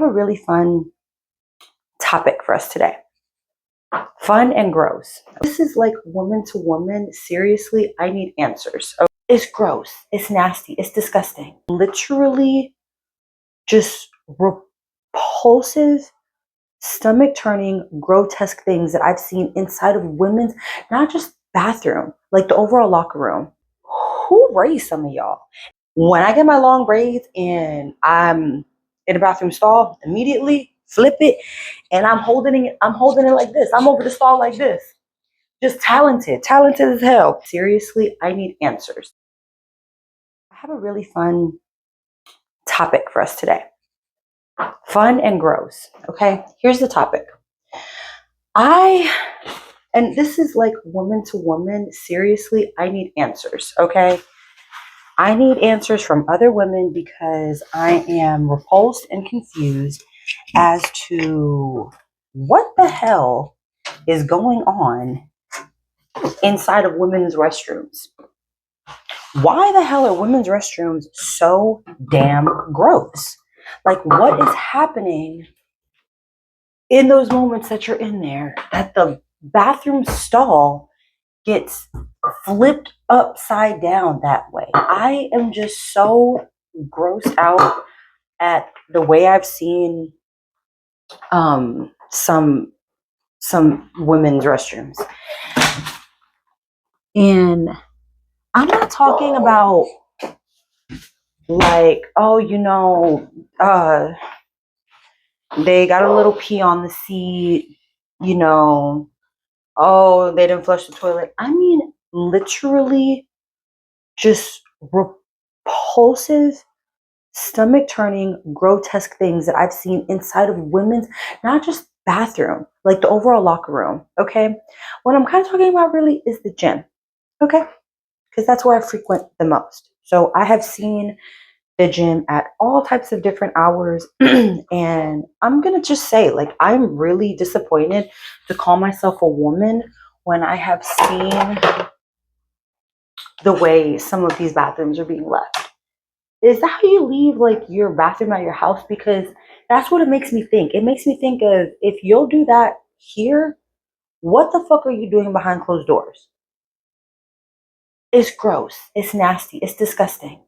have a really fun topic for us today. Fun and gross. This is like woman to woman. Seriously, I need answers. It's gross. It's nasty. It's disgusting. Literally just repulsive, stomach turning, grotesque things that I've seen inside of women's, not just bathroom, like the overall locker room. Who raised some of y'all? When I get my long braids and I'm in a bathroom stall, immediately flip it and I'm holding it like this. I'm over the stall like this. Just talented as hell. Seriously, I need answers. I have a really fun topic for us today. Fun and gross. Okay, here's the topic. And this is like woman to woman. Seriously, I need answers. Okay, I need answers from other women because I am repulsed and confused as to what the hell is going on inside of women's restrooms. Why the hell are women's restrooms so damn gross? Like, what is happening in those moments that you're in there that the bathroom stall gets flipped upside down that way? I am just so grossed out at the way I've seen some women's restrooms. And I'm not talking about like, oh, they got a little pee on the seat, oh, they didn't flush the toilet. I mean, literally just repulsive, stomach turning, grotesque things that I've seen inside of women's, not just bathroom, like the overall locker room. Okay. What I'm kind of talking about really is the gym. Okay. Because that's where I frequent the most. So I have seen the gym at all types of different hours. And I'm going to just say, like, I'm really disappointed to call myself a woman when I have seen the way some of these bathrooms are being left. Is that how you leave like your bathroom at your house? Because that's what it makes me think. It makes me think of, if you'll do that here, what the fuck are you doing behind closed doors? It's gross. It's nasty. It's disgusting.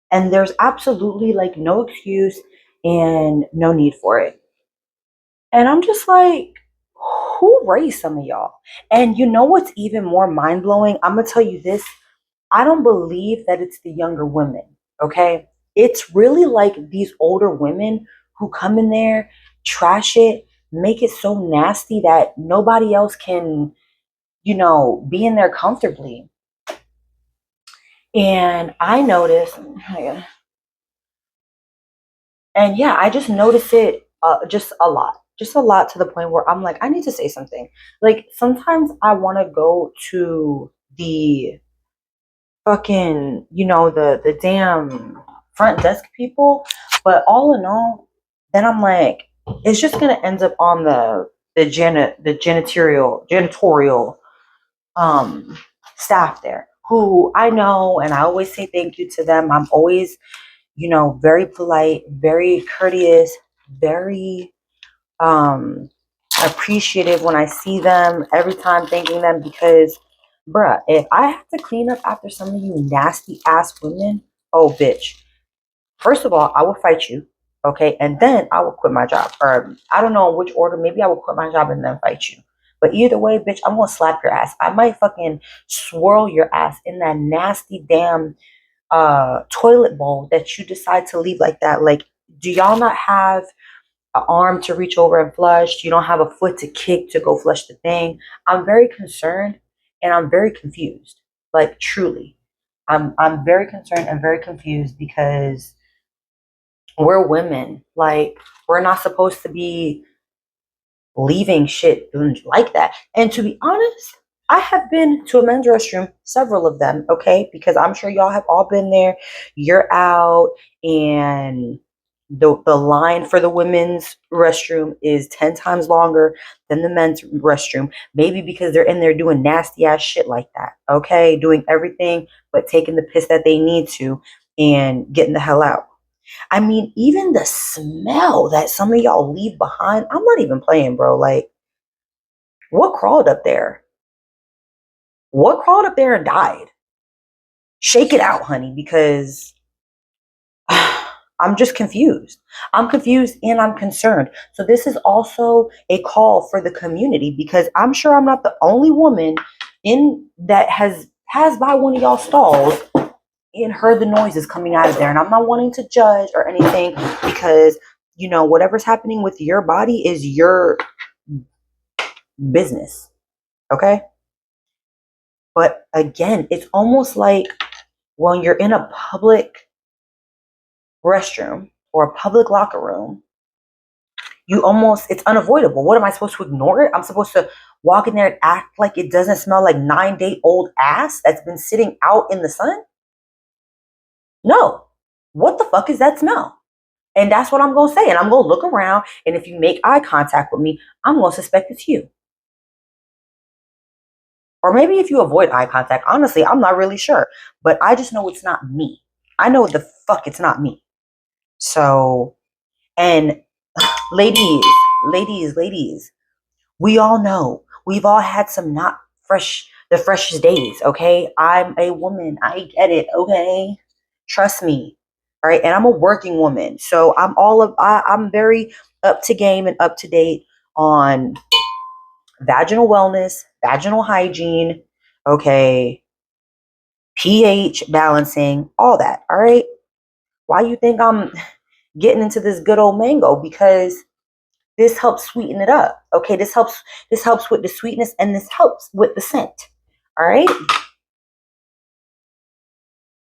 And there's absolutely like no excuse and no need for it. And I'm just like, who raised some of y'all? And you know what's even more mind blowing? I'm going to tell you this. I don't believe that it's the younger women. Okay. It's really like these older women who come in there, trash it, make it so nasty that nobody else can, be in there comfortably. And I noticed, and yeah, I just notice it just a lot to the point where I'm like, I need to say something. Like, sometimes I want to go to the fucking, the damn front desk people, but all in all, then I'm like, it's just gonna end up on the janitorial staff there, who I know, and I always say thank you to them. I'm always, very polite, very courteous, very appreciative when I see them, every time thanking them, because bruh, if I have to clean up after some of you nasty ass women, oh bitch. First of all, I will fight you, okay? And then I will quit my job. Or I don't know which order, maybe I will quit my job and then fight you. But either way, bitch, I'm gonna slap your ass. I might fucking swirl your ass in that nasty damn toilet bowl that you decide to leave like that. Like, do y'all not have an arm to reach over and flush? You don't have a foot to kick to go flush the thing? I'm very concerned and I'm very confused. Like, truly. I'm very concerned and very confused because we're women. Like, we're not supposed to be leaving shit like that. And to be honest, I have been to a men's restroom, several of them, okay? Because I'm sure y'all have all been there. You're out and the line for the women's restroom is 10 times longer than the men's restroom. Maybe because they're in there doing nasty ass shit like that, okay? Doing everything but taking the piss that they need to and getting the hell out. I mean, even the smell that some of y'all leave behind, I'm not even playing, bro. Like, what crawled up there? What crawled up there and died? Shake it out, honey, because I'm just confused. I'm confused and I'm concerned. So this is also a call for the community because I'm sure I'm not the only woman in that has passed by one of y'all stalls and heard the noises coming out of there. And I'm not wanting to judge or anything because, you know, whatever's happening with your body is your business. Okay. But again, it's almost like when you're in a public restroom or a public locker room, it's unavoidable. What am I supposed to ignore it? I'm supposed to walk in there and act like it doesn't smell like 9-day-old ass that's been sitting out in the sun? No. What the fuck is that smell? And that's what I'm going to say. And I'm going to look around. And if you make eye contact with me, I'm going to suspect it's you. Or maybe if you avoid eye contact, honestly, I'm not really sure. But I just know it's not me. I know the fuck it's not me. So, and ladies, we all know. We've all had some not the freshest days, okay? I'm a woman. I get it, okay? Trust me. All right. And I'm a working woman. So I'm very up to game and up to date on vaginal wellness, vaginal hygiene, okay, pH balancing, all that. All right. Why you think I'm getting into this good old mango? Because this helps sweeten it up. Okay, this helps with the sweetness and this helps with the scent. All right.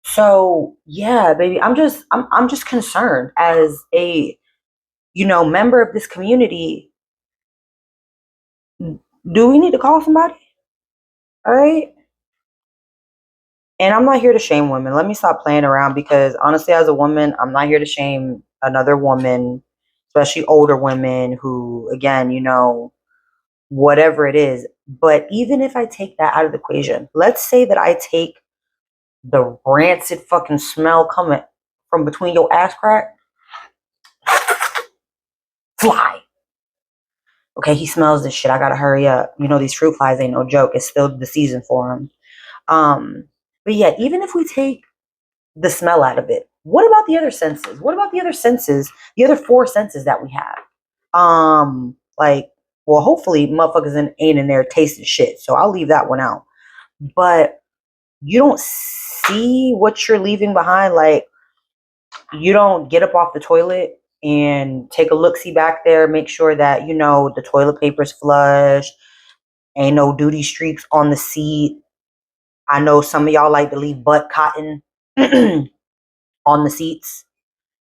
So yeah, baby, I'm just concerned as a member of this community. Do we need to call somebody? All right. And I'm not here to shame women. Let me stop playing around because honestly, as a woman, I'm not here to shame another woman, especially older women who, again, whatever it is. But even if I take that out of the equation, let's say that I take the rancid fucking smell coming from between your ass crack, fly. Okay, he smells this shit. I gotta hurry up. These fruit flies ain't no joke. It's still the season for them. But yeah, even if we take the smell out of it, what about the other senses? What about the other senses, the other four senses that we have? Like, well, hopefully motherfuckers ain't in there tasting shit. So I'll leave that one out. But you don't see what you're leaving behind. Like, you don't get up off the toilet and take a look-see back there, make sure that, the toilet paper's flushed, ain't no duty streaks on the seat. I know some of y'all like to leave butt cotton on the seats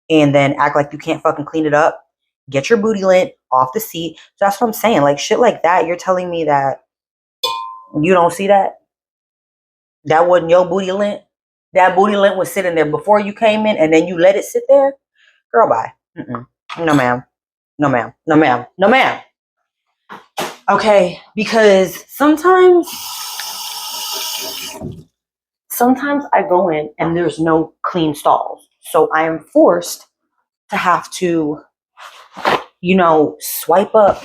and then act like you can't fucking clean it up. Get your booty lint off the seat. So that's what I'm saying. Like, shit like that, you're telling me that you don't see that? That wasn't your booty lint? That booty lint was sitting there before you came in and then you let it sit there? Girl, bye. Mm-mm. No, ma'am. No, ma'am. No, ma'am. No, ma'am. Okay, because sometimes I go in and there's no clean stalls. So I am forced to have to, swipe up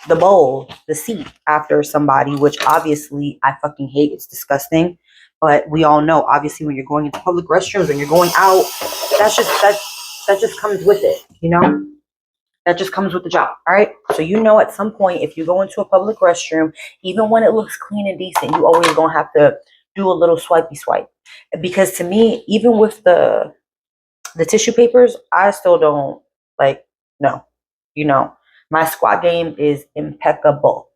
the bowl, the seat after somebody, which obviously I fucking hate. It's disgusting. But we all know, obviously, when you're going into public restrooms and you're going out, that just comes with it. That just comes with the job. All right. So, at some point, if you go into a public restroom, even when it looks clean and decent, you always gonna have to do a little swipey swipe. Because to me, even with the tissue papers, I still don't no. My squat game is impeccable.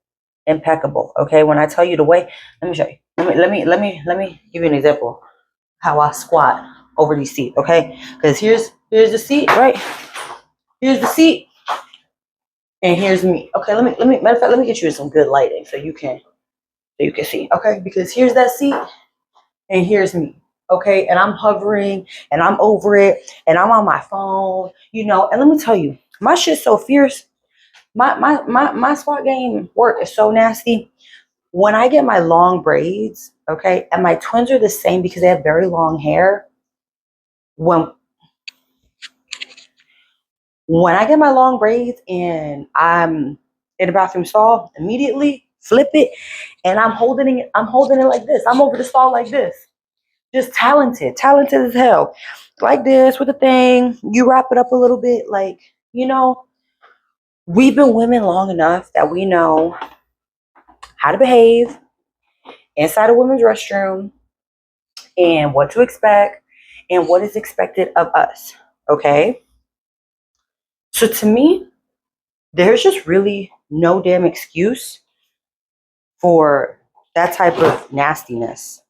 Impeccable. Okay. When I tell you the way, let me show you. Let me give you an example how I squat over these seats. Okay. Because here's the seat, right? Here's the seat. And here's me. Okay, matter of fact, let me get you some good lighting so you can see. Okay, because here's that seat and here's me. Okay, and I'm hovering and I'm over it and I'm on my phone, and let me tell you, my shit's so fierce. My squat game work is so nasty. When I get my long braids, okay, and my twins are the same because they have very long hair. When When I get my long braids and I'm in the bathroom stall, immediately flip it and I'm holding it like this. I'm over the stall like this. Just talented as hell. Like this with a thing. You wrap it up a little bit, like, you know, we've been women long enough that we know how to behave inside a women's restroom and what to expect and what is expected of us. Okay? So to me, there's just really no damn excuse for that type of nastiness.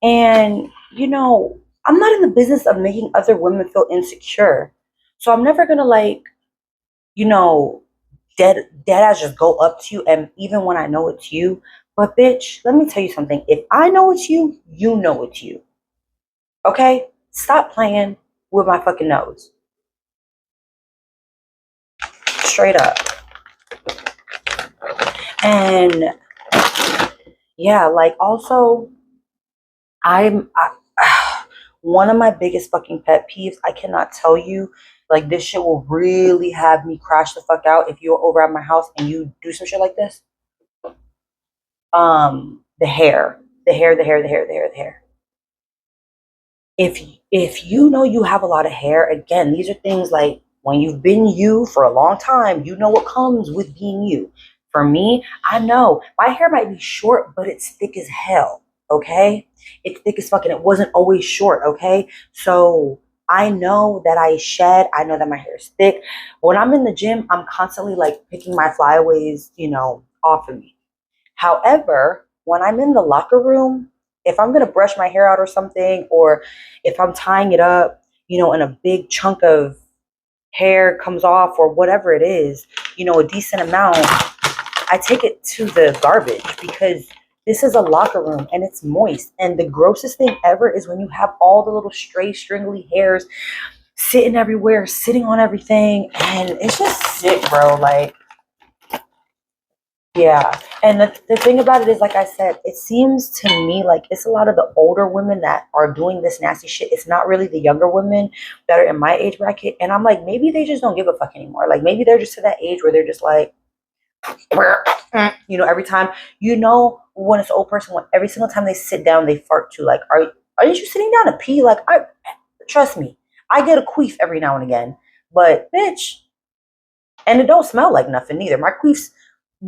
And, you know, I'm not in the business of making other women feel insecure. So I'm never gonna like, you know, dead ass just go up to you and even when I know it's you. But bitch, let me tell you something. If I know it's you, you know it's you. Okay? Stop playing with my fucking nose. Straight up. And yeah, like also I one of my biggest fucking pet peeves, I cannot tell you, like this shit will really have me crash the fuck out if you're over at my house and you do some shit like this. The hair. The hair. If you know you have a lot of hair, again, these are things like when you've been you for a long time, you know what comes with being you. For me, I know my hair might be short, but it's thick as hell. Okay, it's thick as fucking. It wasn't always short. Okay, so I know that I shed. I know that my hair is thick. When I'm in the gym, I'm constantly like picking my flyaways, off of me. However, when I'm in the locker room, if I'm going to brush my hair out or something, or if I'm tying it up, and a big chunk of hair comes off or whatever it is, a decent amount, I take it to the garbage because this is a locker room and it's moist. And the grossest thing ever is when you have all the little stray, stringly hairs sitting everywhere, sitting on everything. And it's just sick, bro. Like, yeah. And the thing about it is, like I said, it seems to me like it's a lot of the older women that are doing this nasty shit. It's not really the younger women that are in my age bracket. And I'm like, maybe they just don't give a fuck anymore. Like maybe they're just to that age where they're just like, every time, when it's an old person, when every single time they sit down, they fart too. Like, aren't you sitting down to pee? Like, trust me, I get a queef every now and again, but bitch, and it don't smell like nothing neither. My queefs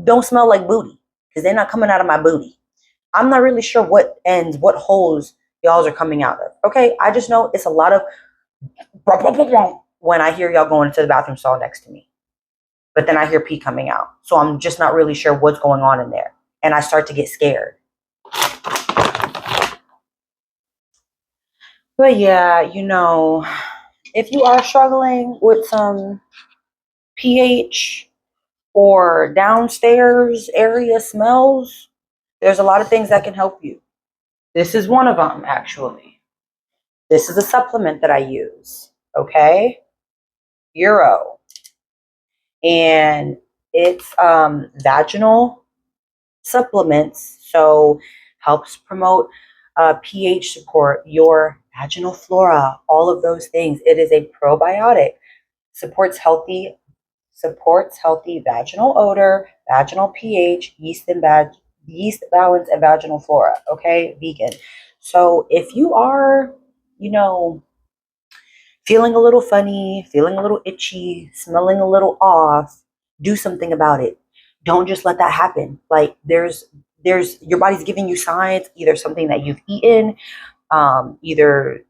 don't smell like booty because they're not coming out of my booty. I'm not really sure what ends, what holes y'all are coming out of. Okay, I just know it's a lot of when I hear y'all going into the bathroom stall next to me. But then I hear pee coming out. So I'm just not really sure what's going on in there. And I start to get scared. But yeah, if you are struggling with some pH or downstairs area smells, there's a lot of things that can help you. This is one of them, actually. This is a supplement that I use, okay? Euro. And it's vaginal supplements, so helps promote pH support, your vaginal flora, all of those things. It is a probiotic, supports healthy vaginal odor, vaginal pH, yeast balance, and vaginal flora. Okay, vegan. So if you are, you know, feeling a little funny, feeling a little itchy, smelling a little off, do something about it. Don't just let that happen. Like there's your body's giving you signs, either something that you've eaten, either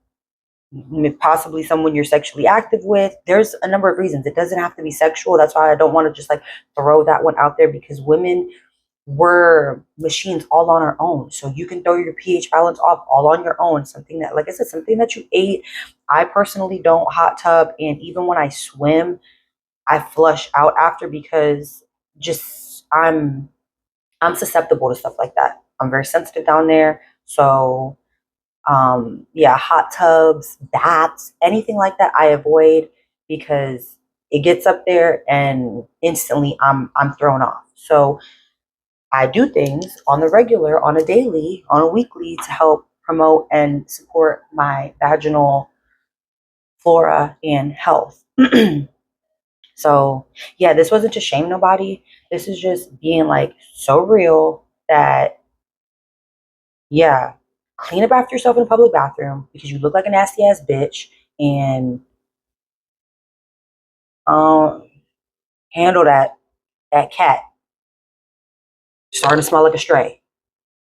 possibly someone you're sexually active with. There's a number of reasons. It doesn't have to be sexual. That's why I don't want to just like throw that one out there, because women were machines all on our own. So you can throw your pH balance off all on your own. Something that, like I said, something that you ate. I personally don't hot tub, and even when I swim, I flush out after because just I'm susceptible to stuff like that. I'm very sensitive down there. So yeah, hot tubs, baths, anything like that I avoid because it gets up there and instantly I'm thrown off. So I do things on the regular, on a daily, on a weekly to help promote and support my vaginal flora, and health. So, yeah, this wasn't to shame nobody. This is just being like so real that, yeah, clean up after yourself in a public bathroom because you look like a nasty ass bitch, and um, handle that cat starting to smell like a stray.